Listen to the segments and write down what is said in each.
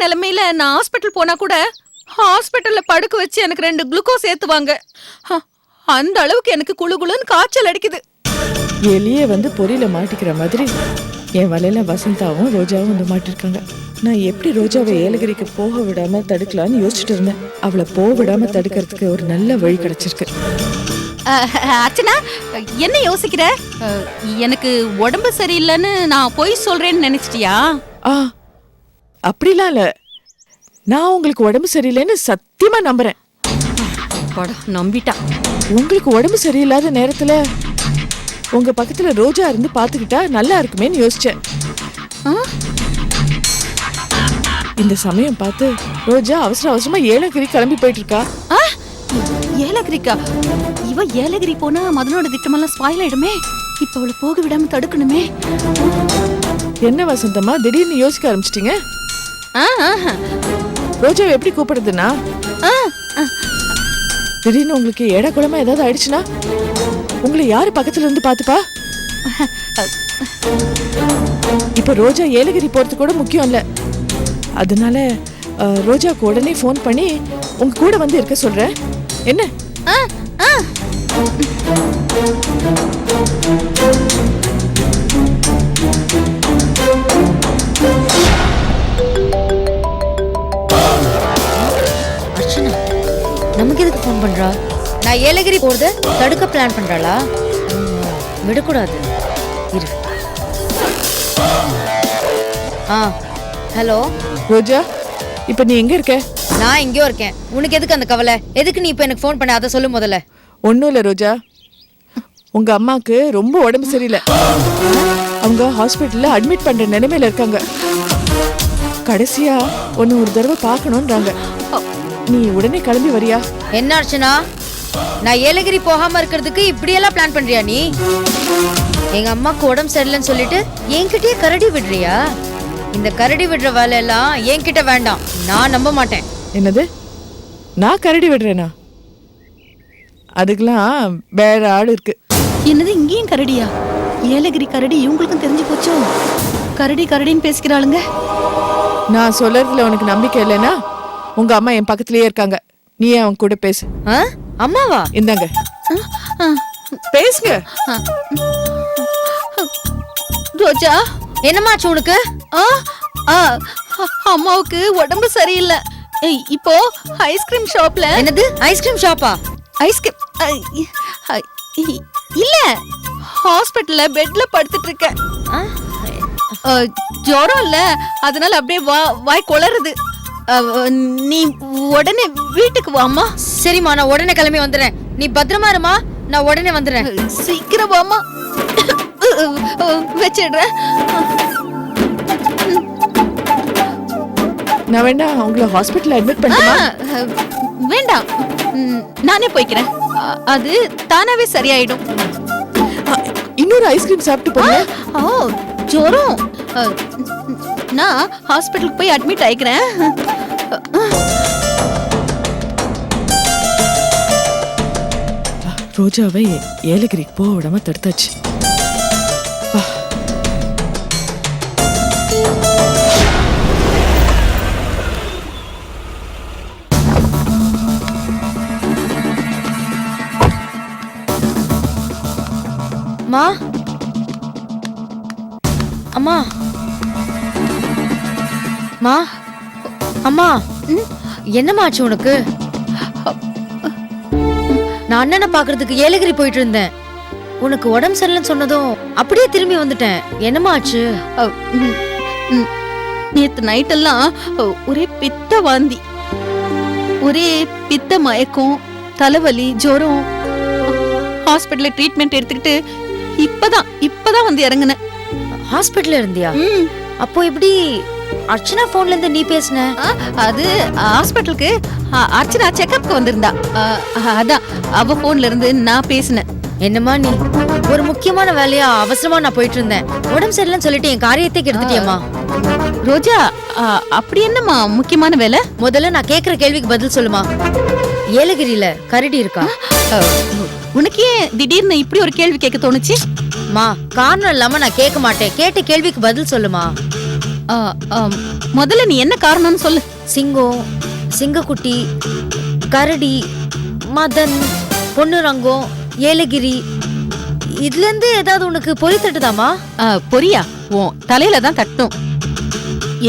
நிலைமையில நான் ஹாஸ்பிட்டல் போனா கூட ஹாஸ்பிட்டல்ல படுக்க வச்சு எனக்கு 2 குளுக்கோஸ் ஏத்துவாங்க. அந்த அளவுக்கு எனக்கு குளுகுளுன்னு காய்ச்சல் அடிக்குது. எலியே வந்து பொரியில மாட்டிக்கிற மாதிரி என் வலையில வசந்தாவும் ரோஜாவும் வந்து மாட்டிருக்காங்க. நான் எப்படி ரோஜாவை ஏலகிரிக்கு போக விடாம தடுக்கலான்னு யோசிச்சுட்டு இருந்தேன். அவளை போக விடாம தடுக்கிறதுக்கு ஒரு நல்ல வழி கிடைச்சிருக்கு. அர்ச்சனா, என்ன யோசிக்கிற? எனக்கு உடம்பு சரியில்லைன்னு நான் போய் சொல்றேன்னு நினைச்சிட்டியா? அப்படிலாம் இல்ல. நான் உங்களுக்கு உடம்பு சரியில்லைன்னு சத்தியமா நம்புறேன். நம்பிட்டா. உங்களுக்கு உடம்பு சரியில்லாத நேரத்துல உங்க பக்கத்துல ரோஜா இருந்து பாத்துக்கிட்டா நல்லா இருக்குமேன்னு யோசிச்சேன். இந்த சமயம் பார்த்து ரோஜா அவசர அவசரமா ஏலகிரி கிளம்பி போயிட்டு இருக்கா. ஏலகிரிக்கா? இவ ஏலகிரி போனா மதனோட திட்டமெல்லாம் ஸ்பாயில் ஆயிடுமே. இப்ப அவளை போக விடாம தடுக்கணுமே. என்ன வசந்தமா திடீர்னு யோசிக்க ஆரம்பிச்சிட்டீங்க? ரோஜாவை எப்படி கூப்பிடுறதுன்னா, திடீர்னு உங்களுக்கு ஏடா குளமா ஏதாவது ஆயிடுச்சுன்னா உங்களை யாரு பக்கத்துல இருந்து பாத்துப்பா? இப்ப ரோஜா ஏலகிரி போறது கூட முக்கியம் இல்ல. அதனால ரோஜாக்கு உடனே போன் பண்ணி உங்க கூட வந்து இருக்க சொல்றேன். என்ன? அர்ச்சனா நமக்கு எதுக்கு போன் பண்றா? நான் ஏலகிரி போறத தடுக்க பிளான் பண்றாளா? விடக்கூடாது. இரு. ஹலோ ரோஜா, இப்ப நீ எங்க இருக்க? நான் எங்கேயோ இருக்கேன். உனக்கு எதுக்கு அந்த கவலை? எதுக்கு நீ இப்ப எனக்கு ஃபோன் பண்ண? அதை சொல்லு முதல்ல. ஒன்றும் இல்லை ரோஜா, உங்க அம்மாக்கு ரொம்ப உடம்பு சரியில்லை. அவங்க ஹாஸ்பிட்டல்ல அட்மிட் பண்ற நிலைமையில இருக்காங்க. கடைசியா ஒன்னு ஒரு தடவை பார்க்கணும்ன்றாங்க. நீ உடனே கிளம்பி வரியா? என்ன அர்ச்சனா, நான் ஏலகிரி போகாம இருக்கிறதுக்கு இப்படியெல்லாம் பிளான் பண்றியா நீ? எங்க அம்மாக்கு உடம்பு சரியில்லைன்னு சொல்லிட்டு என்கிட்டயே கரடி விடுறியா? இந்த கரடி விடுற வேலையெல்லாம் என்கிட்ட வேண்டாம். நான் நம்ப மாட்டேன். என்னது? நான் கரடி விடுறேனா? அதுக்கெல்லாம் வேற ஆள் இருக்கு. என்னது, இங்கேயும் கரடியா? ஏலகிரி கரடி இவங்களுக்கும் தெரிஞ்சு போச்சோ? கரடி கரடின்னு பேசிக்கிறாளுங்க. நான் சொல்றதுல உனக்கு நம்பிக்கை இல்லைன்னா உங்க அம்மா என் பக்கத்துலயே இருக்காங்க. நீ அவங்க கூட பேசு. அம்மாவா? இந்தாங்க பேசுங்க. ரோஜா, என்னமாச்சு உனக்கு? அம்மாவுக்கு உடம்பு சரியில்லை. இப்போ ஐஸ்கிரீம் ஷாப்ல. என்னது ஐஸ்கிரீம் ஷாப்பா? ஐஸ்கிரீம் இல்ல, ஹாஸ்பிட்டல்ல பெட்ல படுத்துட்டு இருக்கேன். ஜுரம் இல்ல, அதனால அப்படியே வாய் கொளறுது. நீ உடனே வீட்டுக்கு வாமா. சரிம்மா, நான் உடனே கிளம்பி வந்துடுறேன். நீ பத்திரமா இருமா, நான் உடனே வந்துடுறேன். சீக்கிரம் வாமா. வச்சிடுறேன். நான் வேணா உங்களை ஹாஸ்பிட்டல்ல அட்மிட் பண்ணட்டுமா? வேண்டாம், நானே போய்க்கிறேன். அது தானாவே சரியாயிடும். இன்னொரு ஐஸ்கிரீம் சாப்பிட்டு போங்க. ஜுரம். நான் ஹாஸ்பிட்டலுக்கு போய் அட்மிட் ஆயிக்கிறேன். ரோஜாவை ஏலகிரிக்கு போக விடாம தடுத்தாச்சு. அம்மா, அம்மா, அம்மா, என்னமாச்சு உனக்கு? நான் அண்ணனை பாக்குறதுக்கு ஏலகிரி போயிட்டு இருந்தேன். உனக்கு உடம்பு சரியில்லைன்னு சொன்னதும் அப்படியே திரும்பி வந்துட்டேன். என்னமாச்சு? நேத்து நைட்டெல்லாம் ஒரே பித்த வாந்தி, ஒரே பித்த மயக்கம், தலைவலி, ஜுரம். ஹாஸ்பிட்டல்ல ட்ரீட்மெண்ட் எடுத்துக்கிட்டு இப்பதான் வந்து இறங்குனேன். ஹாஸ்பிட்டல்ல இருந்தியா? அப்போ எப்படி அர்ச்சனா போன்ல இருந்து நீ பேசுன? அது ஹாஸ்பிட்டலுக்கு அர்ச்சனா செக்கப்க்கு வந்திருந்தா. அதான் அவ போன்ல இருந்து நான் பேசினேன். என்னம்மா நீ? ஒரு முக்கியமான வேலையா அவசரமா நான் போயிட்டு இருந்தேன். உடம்பு சரியில்லைன்னு சொல்லிட்டு என் காரியத்தை கெடுத்துட்டியம்மா. ரோஜா, அப்படி என்னம்மா முக்கியமான வேலை? முதல்ல நான் கேக்குற கேள்விக்கு பதில் சொல்லுமா. ஏலகிரியில கரடி இருக்கா? உனக்கு ஏன் திடீர்னு இப்படி ஒரு கேள்வி கேட்க தோணுச்சு? மா, காரணம் இல்லாம நான் கேட்க மாட்டேன். கேட்ட கேள்விக்கு பதில் சொல்லுமா. ஆ, ஆ, முதல்ல நீ என்ன காரணம்னு சொல்லு. சிங்கம், சிங்கக்குட்டி, கரடி, மதன், பொன்னுரங்கம், ஏலகிரி, இதுல இருந்து ஏதாவது உனக்கு பொறி தட்டுதாமா? பொரியா உன் தலையில தான் தட்டும்.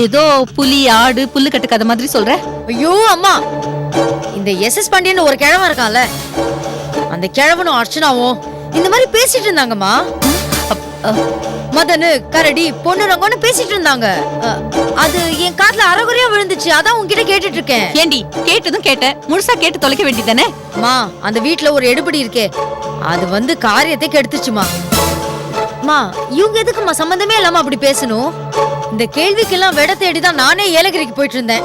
ஏதோ புலி ஆடு புல்லு கட்டு கதை மாதிரி சொல்ற. ஐயோ அம்மா, இந்த எஸ்எஸ் பாண்டியன் ஒரு கிழவன் இருக்கான்ல, அந்த கிழவனும் அர்ச்சனாவும் இந்த மாதிரி பேசிட்டு இருந்தாங்கம்மா. மதனு, கரடி, பொன்னுரங்கம்னு பேசிட்டு இருந்தாங்க. அது என் காதுல அரைகுறையா விழுந்துச்சு, அதான் உன்கிட்ட கேட்டுட்டு இருக்கேன். ஏண்டி கேட்டதும் கேட்ட, முழுசா கேட்டு தொலைக்க வேண்டியதானே? அம்மா, அந்த வீட்ல ஒரு எடுபடி இருக்கே, அது வந்து காரியத்தை கெடுத்துச்சுமா. மா, இவங்க எதுக்குமா சம்பந்தமே இல்லாம அப்படி பேசணும்? இந்த கேள்விக்கெல்லாம் விட தேடிதான் நானே ஏலகிரிக்கு போயிட்டு இருந்தேன்.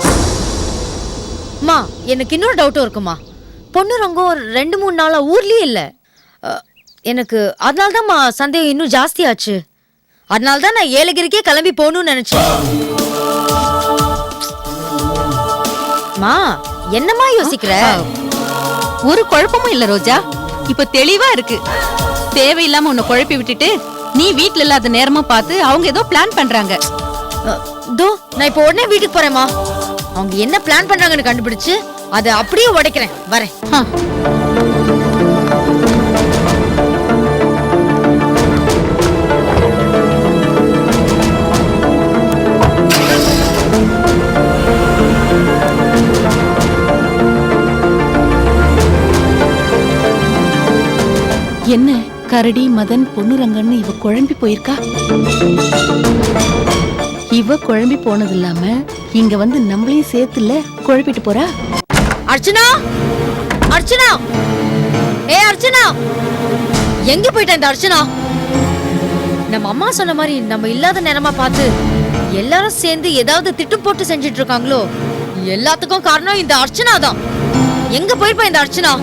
மா, எனக்கு இன்னொரு டவுட்டும் இருக்குமா. பொன்னுரங்கம் 2-3 நாளா ஊர்லயே இல்ல. எனக்கு அதனால்தான்மா சந்தேகம் இன்னும் ஜாஸ்தி ஆச்சு. அதனால்தான் நான் ஏலகிரிக்கே கிளம்பி போகணும்னு நினைச்சேன். மா, என்னமா யோசிக்கிற? ஒரு குழப்பமும் இல்ல ரோஜா, இப்ப தெளிவா இருக்கு. தேவையில்லாம உன்னை குழப்பி விட்டுட்டு நீ வீட்ல இல்லாத நேரமா பார்த்து அவங்க ஏதோ பிளான் பண்றாங்க. தோ, நான் இப்ப உடனே வீட்டுக்கு போறேம்மா. அவங்க என்ன பிளான் பண்றாங்கன்னு கண்டுபிடிச்சு அதை அப்படியே உடைக்கிறேன். வரேன். என்ன கரடி மதன் பொன்னுரங்கன்னு இவ குழம்பி போயிருக்கா? இவ குழம்பி போனது இல்லாம இங்க வந்து நம்மளையும் சேர்த்துல குழப்பிட்டு போறா. அர்ச்சனா, அர்ச்சனா, ஏ அர்ச்சனா, எங்க போயிட்ட இந்த அர்ச்சனா? நம்ம அம்மா சொன்ன மாதிரி நம்ம இல்லாத நேரமா பார்த்து எல்லாரும் சேர்ந்து ஏதாவது திட்டம் போட்டு செஞ்சுட்டு இருக்காங்களோ? எல்லாத்துக்கும் காரணம் இந்த அர்ச்சனா தான். எங்க போயிருப்பா இந்த அர்ச்சனா?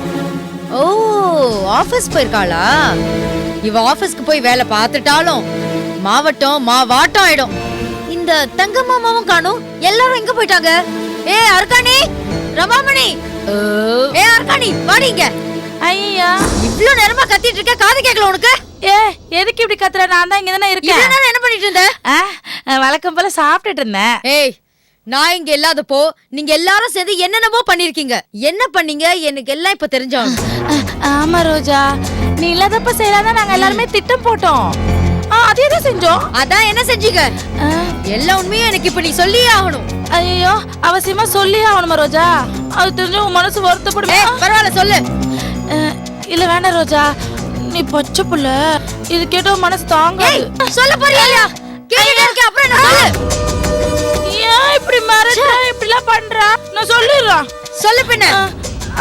ஓ, ஆபீஸ் போயிருக்காளா? இவ ஆபீஸ்க்கு போய் வேலை பார்த்துட்டாலும் மாவட்டம் மாவாட்டம் ஆயிடும். இந்த தங்க மாமாவும் காணும். எல்லாரும் எங்க போயிட்டாங்க? ஏ அர்காணி, ரமாமணி, ஏ அர்காணி, வாடிங்க. ஐயா, இவ்ளோ நேரமா கத்திட்டு இருக்க, காது கேட்கல உனக்கு? ஏ எதுக்கு இப்படி கத்துற? நான் தான் இங்க தானே இருக்கேன். இவ்வளவு நேரம் என்ன பண்ணிட்டு இருந்த? வழக்கம் போல சாப்பிட்டுட்டு இருந்தேன். ஏய், நான் இங்க இல்லாதப்போ நீங்க எல்லாரும் சேர்ந்து என்னென்னமோ பண்ணிருக்கீங்க. என்ன பண்ணீங்க எனக்கு எல்லாம் இப்ப தெரிஞ்சாகும். ஆமா ரோஜா, நீ இல்லாதப்ப செய்யலாம் நாங்க எல்லாருமே திட்டம் போட்டோம். அதே தான் செஞ்சோம். அதான் என்ன செஞ்சீங்க? எல்லா உண்மையும் எனக்கு இப்ப நீ சொல்லியே ஆகணும். ஐயோ, அவசியமா சொல்லி ஆகணுமா ரோஜா? அது தெரிஞ்சு உன் மனசு வருத்தப்படும். பரவாயில்ல, சொல்லு. இல்ல வேண்டாம் ரோஜா, நீ பச்சை புள்ள, இது கேட்ட உன் மனசு தாங்காது. சொல்ல போறியா? கேட்டுட்டே இருக்க, அப்புறம் என்ன சொல்லு. ஏன் இப்படி மறந்துற, இப்படி எல்லாம் பண்றா? நான் சொல்லிடுறேன். சொல்லு பின்ன.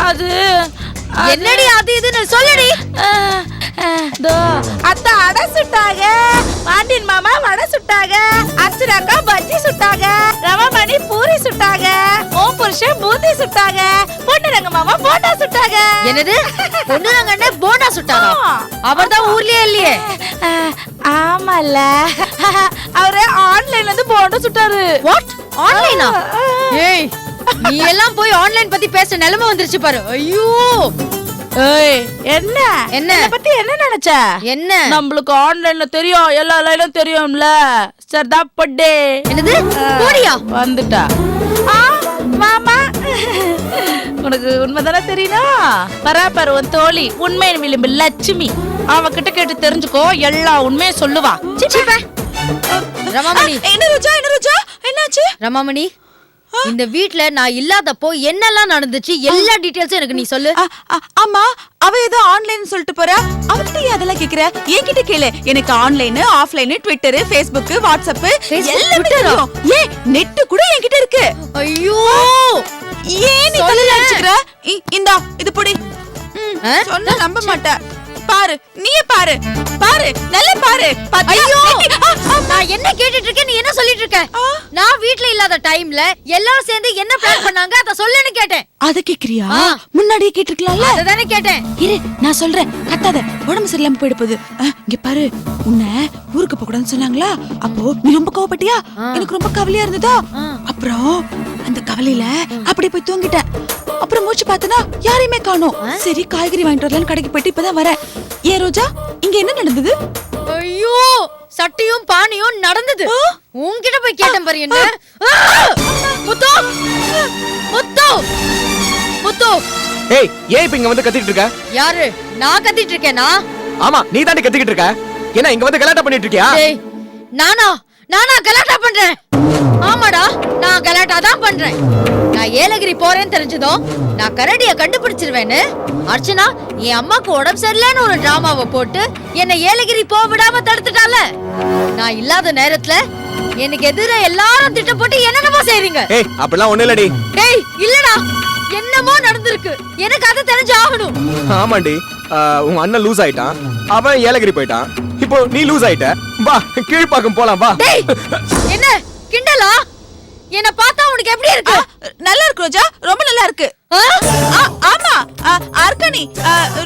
அது என்னடி அது இதுன்னு சொல்லுடி. அத்தை அடை சுட்டாங்க, பாண்டியன் மாமா வடை சுட்டாங்க, அர்ச்சனாக்கா பஜ்ஜி சுட்டாங்க, ரமாமணி பூரி சுட்டாங்க, ஓம் புருஷன் பூந்தி சுட்டாங்க, பொன்னுரங்க மாமா போண்டா சுட்டாங்க. என்னது? பொன்னுரங்க போண்டா சுட்டாரா? அவர்தான் ஊர்லயே இல்லையே. ஆமால, அவரு ஆன்லைன்ல இருந்து போண்டா சுட்டாரு. வாட்? ஆன்லைனா? ஏய், நீ எல்லாம் போய் ஆன்லைன் பத்தி பேச நிலைமை வந்துருச்சு பாரு. ஐயோ, ஏய், என்ன என்ன பத்தி என்ன நினைச்ச? என்ன? நம்மளுக்கு ஆன்லைன்ல தெரியும், எல்லா லைனும் தெரியும்ல. சர்தா பட்டே. என்னது? போடியா? வந்துட்டா. மாமா, உனக்கு உண்மைதானே தெரியணும். பராபர் உன் தோழி உண்மையின் விளிம்பு லட்சுமி, அவகிட்ட கேட்டு தெரிஞ்சுக்கோ, எல்லா உண்மையும் சொல்லுவா. ரமாமணி, என்ன ரோஜா, என்ன ரோஜா, என்னாச்சு? ரமாமணி, இந்த வீட்ல நான் இல்லாதப்போ என்னெல்லாம் நடந்துச்சு எல்லா டீடைல்ஸும் எனக்கு நீ சொல்லு. ஆமா, அவ ஏதோ ஆன்லைன் சொல்லிட்டு போறா. அவகிட்ட அதெல்லாம் கேக்குற? என்கிட்ட கேளு. எனக்கு online, offline, Twitter, Facebook, WhatsApp எல்லாமே தெரியும். ஏன் நெட் கூட என்கிட்ட இருக்கு. ஐயோ, ஏன் நீ தலையில அடிச்சுக்கற? இந்தா இது புடி. சொன்னா நம்ப மாட்ட. பாரு, நீயே பாரு, பாரு, நல்லா பாரு. ஐயோ, நான் என்ன கேட்டுட்டு இருக்கேன், நீ என்ன சொல்லிட்டு இருக்க? நான் வீட்ல இல்லாத டைம்ல எல்லாரும் சேர்ந்து என்ன பிளான் பண்ணாங்க அத சொல்லுன்னு கேட்டேன். அத கேக்குறியா? முன்னாடியே கேட்டிருக்கலாம்ல. அததானே கேட்டேன். இரு, நான் சொல்றேன். கத்தாத, உடம்பு சரியில்லாம போயிட போகுது. இங்க பாரு, உன்னை ஊருக்கு போக கூடாதுன்னு சொன்னாங்களா? அப்போ நீ ரொம்ப கோவப்பட்டியா? எனக்கு ரொம்ப கவலையா இருந்ததா? அப்புறம் அந்த கவலையில அப்படியே போய் தூங்கிட்டேன். அப்புறம் மூச்சு பார்த்தனா யாரையுமே காணோம். சரி, காய்கறி வாங்கிட்டு வரலான்னு கடைக்கு போயிட்டு இப்பதான் வரேன். ஏன் ரோஜா, இங்க என்ன நடந்தது? ஐயோ, சட்டியும் பானையும் நடந்தது. உன்கிட்ட போய் கேட்டேன் பாரு என்ன. முத்து முத்து முத்து. ஏய் ஏன் இப்ப இங்க வந்து கத்திட்டு இருக்க? யாரு? நான் கத்திட்டு இருக்கேனா? ஆமா நீ தாண்டி கத்திக்கிட்டு இருக்க. என்ன இங்க வந்து கலாட்டா பண்ணிட்டு இருக்கியா? டேய் நானா கலாட்டா பண்றேன்? ஆமாடா நான் கலாட்டா தான் பண்றேன். நான் ஏலகிரி போறேன்னு தெரிஞ்சதும் நான் கரடிய கண்டுபிடிச்சிருவேன்னு அர்ச்சனா என் அம்மாக்கு உடம்பு சரியில்லைன்னு ஒரு டிராமாவை போட்டு என்னை ஏலகிரி போக விடாம தடுத்துட்டால. நான் இல்லாத நேரத்துல எனக்கு எதிர எல்லாரும் திட்டம் போட்டு என்னென்னமோ செய்றீங்க. ஏய் அப்படிலாம் ஒண்ணு இல்லடி. டேய் இல்லடா என்னமோ நடந்திருக்கு. எனக்கு அது தெரிஞ்சு ஆகணும். ஆமாண்டி உன் அண்ணன் லூஸ் ஆயிட்டான், அவன் ஏலகிரி போயிட்டான், இப்போ நீ லூஸ் ஆயிட்ட. வா கீழ்பாக்கம் போலாம் வா. டேய் என்ன கிண்டலா? என்ன பார்த்தா உனக்கு எப்படி இருக்கு? நல்லா இருக்கு ரோஜா, ரொம்ப நல்லா இருக்கு. ஆமா அர்க்கனி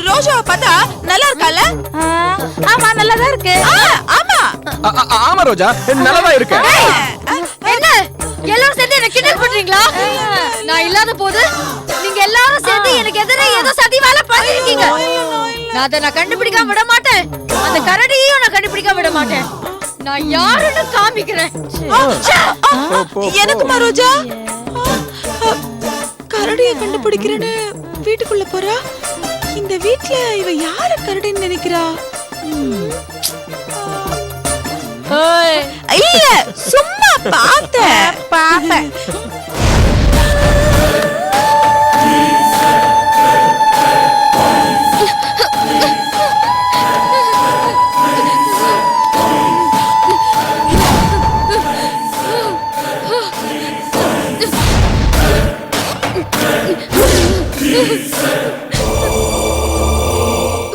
ரோஜாவை பார்த்தா நல்லா இருக்கல? ஆமா நல்லா தான் இருக்கு. ஆமா ஆமா ரோஜா நல்லதா இருக்கு. என்ன எல்லாரும் சேர்ந்து என்ன கிண்டல் பண்றீங்களா? நான் இல்லாத போது நீங்க எல்லாரும் சேர்ந்து எனக்கு எதிரே ஏதோ சதி வேலை பண்ணிருக்கீங்க. நான் அதை கண்டுபிடிக்காம விட மாட்டேன். அந்த கரடியையும் நான் கண்டுபிடிக்காம விட மாட்டேன். நான் யாருன்னு காமிக்கிறேன். எனக்குமா ரோஜா? கரடியை கண்டுபிடிக்கிறேன்னு வீட்டுக்குள்ள போறா. இந்த வீட்ல இவ யார கரடின்னு நினைக்கிறா? இல்ல சும்மா பார்த்தேன்.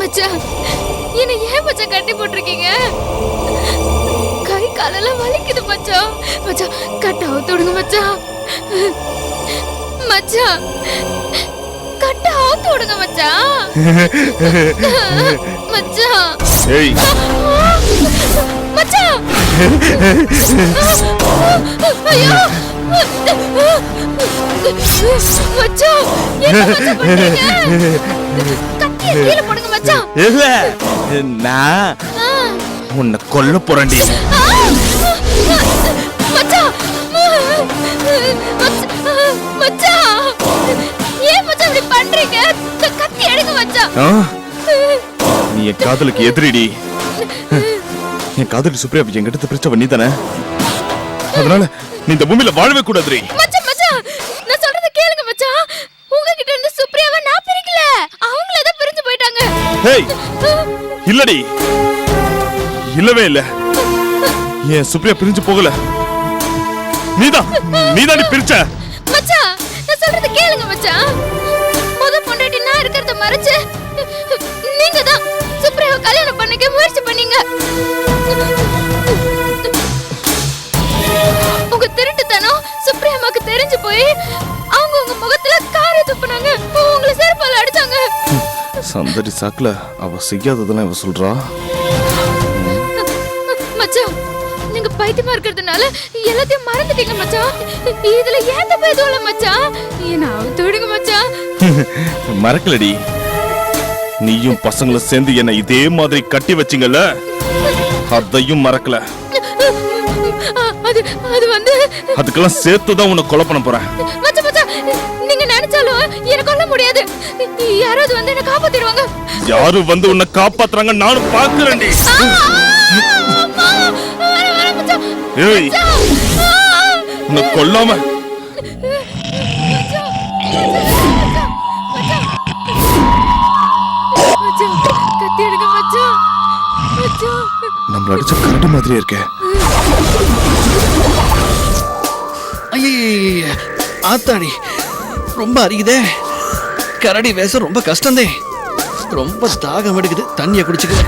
மச்சான் என்ன ஏன் மச்சான் கட்டி போட்டிருக்கீங்க? கை காலெல்லாம் வலிக்குது மச்சான். மச்சான் கட்டாவ தொடுங்க மச்சான். மச்சான் கட்டாவ தொடுங்க மச்சான். மச்சான் ஏய் மச்சான் ஐயோ மச்சான் என்ன மச்சான் பண்றீங்க? கத்திய கீழ போடுங்க மச்சான். இல்ல நான் உன்னை கொல்ல போறேன்டி. மச்சான் மச்சான் ஏன் மச்சான் இப்படி பண்றீங்க? கத்தி எடுங்க மச்சான். நீ என் காதலுக்கு எதிரிடி. என் காதலி சுப்ரியா என்கிட்ட பிரிச்சவ நீ தானே. அதனால நீ இந்த பூமியில வாழவே கூடாதுரி. மச்சான் மச்சான் நான் சொல்றத கேளுங்க மச்சான். உங்ககிட்ட இருந்து சுப்ரியாவை நான் பிரிக்கல, அவங்களே தான் பிரிஞ்சு போயிட்டாங்க. ஏய் இல்லடி, இல்லவே இல்ல. ஏன் சுப்ரியா பிரிஞ்சு போகல, நீதான் பிரிச்ச. மச்சான் நான் சொல்றத கேளுங்க மச்சான். முத பொண்டாட்டி நான் இருக்கிறத மறைச்சு நீங்க தான் சுப்ரியாவை கல்யாணம் பண்ணிக்க முயற்சி பண்ணீங்க. உங்க திருட்டுத்தனம் சுப்ரியாமாக்கு தெரிஞ்சு போய் அவங்க உங்க முகத்துல காரை துப்புனாங்க, உங்களை செருப்பால அடிச்சாங்க. சந்தடி சாக்குல அவ செய்யாததெல்லாம் இவ சொல்றா. மச்சான் நீங்க பைத்தியமா இருக்கிறதுனால எல்லாத்தையும் மறந்துட்டீங்க மச்சான். இதுல ஏன் தப்பு எதுவும் இல்ல மச்சான். என்ன தொடுங்க மச்சான். மறக்கலடி, நீயும் பசங்களும் சேர்ந்து என்ன இதே மாதிரி கட்டி வச்சிங்கல்ல, அதையும் மறக்கல. அது வந்து அதுக்கெல்லாம் சேர்த்துதான் உன்னை கொலை பண்ண போறேன். மச்சான் மச்சான் நீங்க நினைச்சாலும் என்ன கொல்ல முடியாது. யாராவது வந்து என்ன காப்பாத்திடுவாங்க. யாரு வந்து உன்னை காப்பாத்துறாங்க நானும் பாக்குறேன்டி. ஏய் உன்னை கொல்லாம கத்தி எடுங்க மச்சான். நம்மள அடிச்ச கரடி மாதிரியே இருக்கே. ஐய ஆத்தாடி ரொம்ப அரிக்குதே. கரடி வேசம் ரொம்ப கஷ்டந்தே. ரொம்ப தாகம் எடுக்குது, தண்ணியை குடிச்சுக்குது.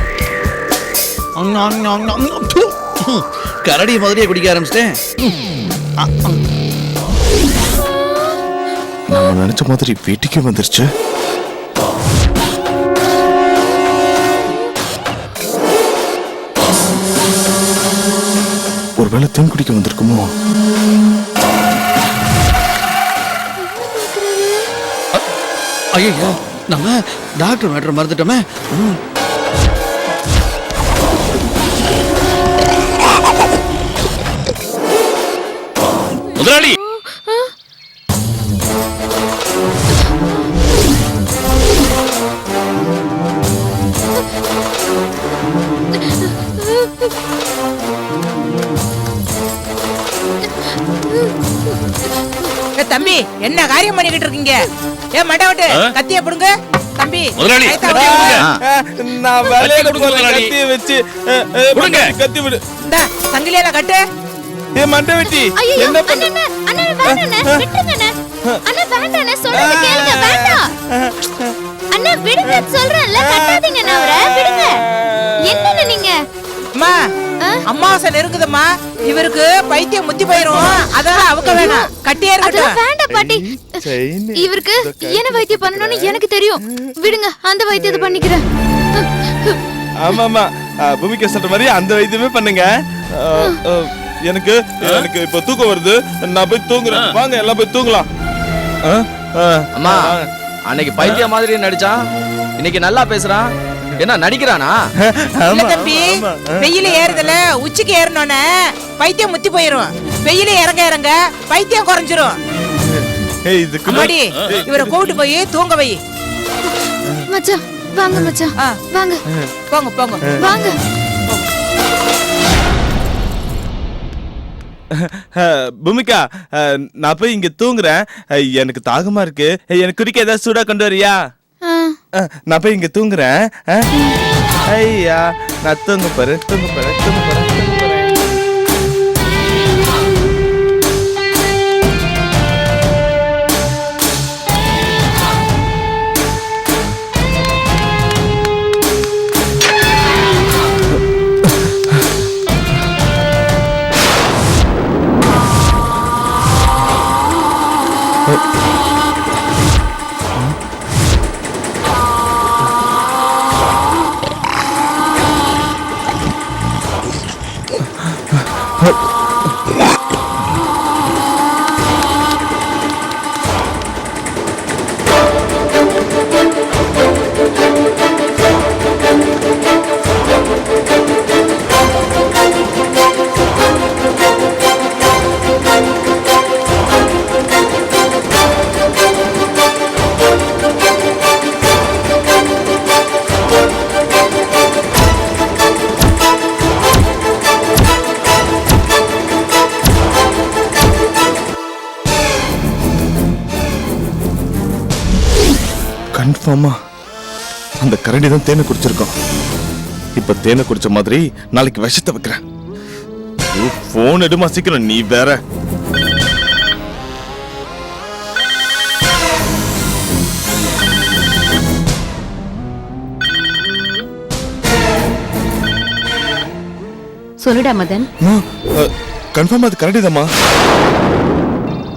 கரடி மாதிரியே குடிக்க ஆரம்பிச்சிட்டேன். நம்ம நினைச்ச மாதிரி வீட்டுக்கே வந்துருச்சு. ஒருவேளை தென் குடிக்க வந்திருக்குமோ? ஐயோ நம்ம டாக்டர் மேட்டர் மறந்துட்டோமே. தம்பி என்ன காரியம் பண்ணிக்கிட்டு இருக்கீங்க? ஏ மண்டவட்டு கத்திய புடுங்க தம்பி. முதலாளி, கைத்தா கத்திய விடுங்க. புடுங்க. நான் வேலையை கத்தி கொடுங்க முதலாளி. கத்திய வச்சு கொடுங்க. கத்தி விடு. இந்தா சங்கிலியில கட்டு. ஏ மண்டை வெட்டி ஐயோ என்ன பண்ண அண்ணா அண்ணா வேண்டாண்ணே விட்டுருங்கண்ணே. அண்ணா வேண்டாண்ணே சொல்றது கேளுங்க வேண்டாம். அண்ணா விடுங்க சொல்றேன்ல கட்டாதீங்கண்ணே அவரை விடுங்க. என்னண்ணே நீங்க? அம்மா அம்மாவாசை நெருங்குதம்மா. இவருக்கு பைத்தியம் முத்தி போயிரும். அதான் அவுக்க வேணாம். கட்டியே இருக்கட்டும். அதெல்லாம் வேண்டாம் பாட்டி. இவருக்கு என்ன வைத்தியம் பண்ணணும்னு எனக்கு தெரியும். விடுங்க அந்த வைத்தியத்தை பண்ணிக்கிறேன். ஆமா ஆமா பூமிக்கு சொல்ற மாதிரி அந்த வைத்தியமே பண்ணுங்க. எனக்கு இப்ப தூக்கம் வருது. நான் போய் தூங்குறேன். வாங்க எல்லாம் போய் தூங்கலாம். அம்மா அன்னைக்கு பைத்தியம் மாதிரி நடிச்சான், இன்னைக்கு நல்லா பேசுறான். என்ன நடிக்கிறானா? இல்ல தம்பி, வெயில ஏறுதுல உச்சிக்கு ஏறணும்னே பைத்தியம் முத்தி போயிரும். வெயில இறங்க இறங்க பைத்தியம் குறைஞ்சிரும். அம்மாடி இவரை கூட்டு போய் தூங்க வை. மச்சான் வாங்க மச்சான் வாங்க போங்க போங்க வாங்க. பூமிகா நான் போய் இங்க தூங்குறேன். எனக்கு தாகமா இருக்கு. எனக்கு குடிக்க ஏதாவது சூடா கொண்டு வரியா? நான் போய் இங்க தூங்குறேன். ஐயா நான் தூங்க போறேன். கன்ஃபார்மா அந்த கரடி தான் தேனை குடிச்சிருக்கோம். இப்ப தேனை குடிச்ச மாதிரி நாளைக்கு விஷத்தை வைக்கிறேன். போன் எடுமா சீக்கிரம். நீ வேற சொல்லுடா மதன். கன்ஃபார்மா அது கரடி தான்மா.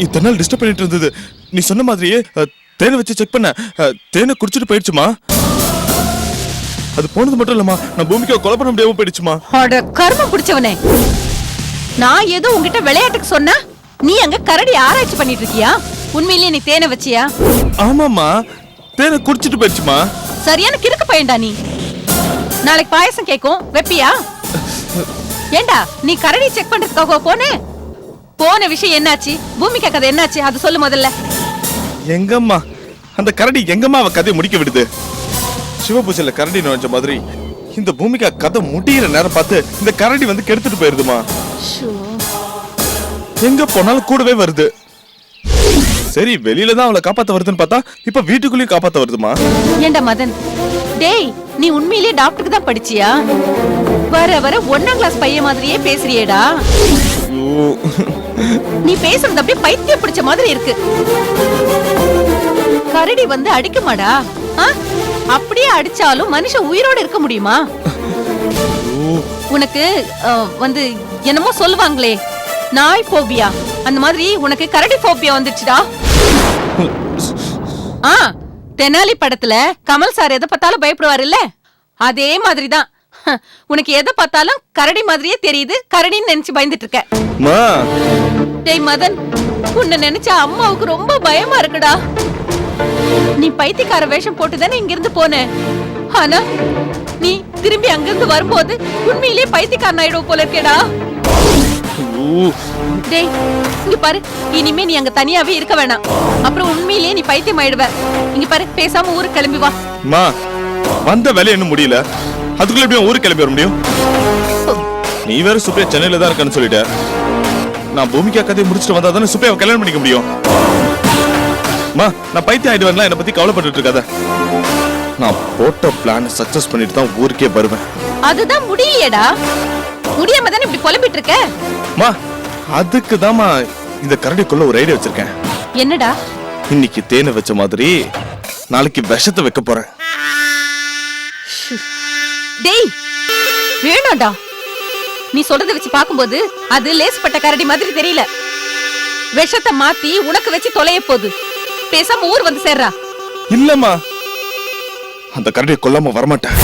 இத்தனை நாள் டிஸ்டர்ப் பண்ணிட்டு இருந்தது. நீ சொன்ன மாதிரியே தேனை வச்சு செக் பண்ண. தேனை குடிச்சிட்டு போயிடுச்சுமா. அது போனது மட்டும் இல்லம்மா, நான் பூமிக்கு கொலை பண்ண முடியாம போயிடுச்சுமா. அட கர்மம் பிடிச்சவனே, நான் ஏதோ உன்கிட்ட விளையாட்டுக்கு சொன்னா நீ அங்க கரடி ஆராய்ச்சி பண்ணிட்டு இருக்கியா? உண்மையிலேயே நீ தேனை வச்சியா? ஆமாமா, தேனை குடிச்சிட்டு போயிடுச்சுமா. சரியான கிறுக்கு பையன்டா நீ. நாளைக்கு பாயசம் கேக்கும் வெப்பியா? ஏண்டா நீ கரடி செக் பண்றதுக்காக போன விஷயம் என்னாச்சு? பூமிகா கதை என்னாச்சு அது சொல்லு முதல்ல. எங்கம்மா அந்த கரடி எங்கம்மா அவ கதையை முடிக்க விடுது? சிவபூஜையில கரடி நுழைஞ்ச மாதிரி இந்த பூமிகா கதை முடியிற நேரம் பார்த்து இந்த கரடி வந்து கெடுத்துட்டு போயிருதுமா. எங்க போனாலும் கூடவே வருது. சரி வெளியில தான் அவளை காப்பாத்த வருதுன்னு பார்த்தா இப்ப வீட்டுக்குள்ளேயும் காப்பாத்த வருதுமா. ஏண்டா மதன், டேய் நீ உண்மையிலேயே டாக்டருக்கு தான் படிச்சியா? வர வர 1ஆம் கிளாஸ் பையன் மாதிரியே பேசுறியேடா. நீ பேசுறது அப்படியே பைத்தியம் பிடிச்ச மாதிரி இருக்கு. கரடி வந்து அடிக்குமாடா? அப்படியே அடிச்சாலும் மனுஷன் உயிரோட இருக்க முடியுமா? உனக்கு வந்து என்னமோ சொல்லுவாங்களே நாய் போபியா, அந்த மாதிரி உனக்கு கரடி போபியா வந்துச்சுடா. தெனாலி படத்துல கமல் சார் எதை பார்த்தாலும் பயப்படுவாரு இல்ல, அதே மாதிரிதான் உனக்கு எதை பார்த்தாலும் கரடி மாதிரியே தெரியுது. கரடின்னு நினைச்சு பயந்துட்டு இருக்க. டேய் மதன், உன்னை நினைச்சா அம்மாவுக்கு ரொம்ப பயமா இருக்குடா. நீ பைத்தியக்கார வேஷம் போட்டுதானே இங்க இருந்து போன. ஆனா நீ திரும்பி அங்கிருந்து வரும்போது உண்மையிலேயே பைத்தியக்காரன் ஆயிடுவோம் போல இருக்கேடா. டேய் இங்க பாரு, இனிமே நீ அங்க தனியாவே இருக்க வேணாம். அப்புறம் உண்மையிலேயே நீ பைத்தியம் ஆயிடுவ. இங்க பாரு, பேசாம ஊருக்கு கிளம்பி வா. வந்த வேலை இன்னும் முடியல, அதுக்குள்ள எப்படி ஊருக்கு கிளம்பி வர முடியும்? நீ வேற சுப்ரியா சென்னையில தான் இருக்கான்னு சொல்லிட்ட. நான் பூமிகா கதையை முடிச்சுட்டு வந்தா தானே சுப்ரியாவை கல்யாணம் பண்ணிக்க முடியும். மா நான் பைத்தியம் ஆயிடுவேன்ல, என்னை பத்தி கவலைப்பட்டுட்டு இருக்காத. நான் போட்ட பிளான் சக்சஸ் பண்ணிட்டு தான் ஊருக்கே வருவேன். அதுதான் முடியலையேடா. முடியாம தானே இப்படி புலம்பிட்டு இருக்க. மா அதுக்கு தாமா இந்த கரடிக்குள்ள ஒரு ஐடியா வச்சிருக்கேன். என்னடா? இன்னைக்கு தேனை வச்ச மாதிரி நாளைக்கு விஷத்தை வைக்க போறேன். டேய் வேணாம்டா. நீ சொல்றத வச்சு பாக்கும்போது அது லேஸ்பட்ட கரடி மாதிரி தெரியல. விஷத்தை மாத்தி உனக்கு வச்சு தொலைய போகுது. பேசாம ஊர் வந்து சேர்றா. இல்லம்மா, அந்த கரடியை கொல்லாம வரமாட்டேன்.